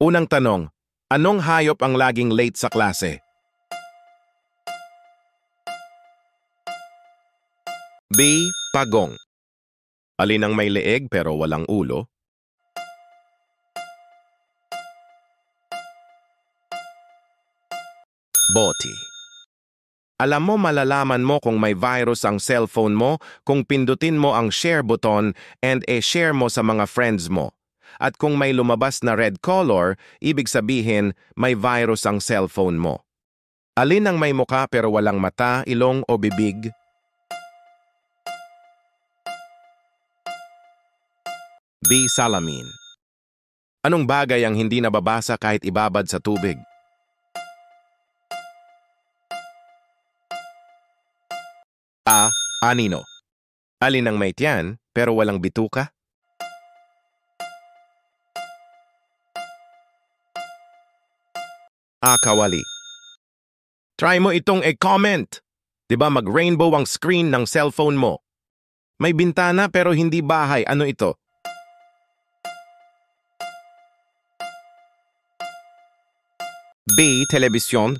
Unang tanong, anong hayop ang laging late sa klase? B. Pagong. Alin ang may leeg pero walang ulo? Boti. Alam mo, malalaman mo kung may virus ang cellphone mo kung pindutin mo ang share button and share mo sa mga friends mo. At kung may lumabas na red color, ibig sabihin may virus ang cellphone mo. Alin ang may muka pero walang mata, ilong o bibig? B. Salamin. Anong bagay ang hindi nababasa kahit ibabad sa tubig? A. Anino. Alin ang may tiyan pero walang bituka? A. Kawali. Try mo itong comment. Diba mag-rainbow ang screen ng cellphone mo? May bintana pero hindi bahay. Ano ito? B. Telebisyon.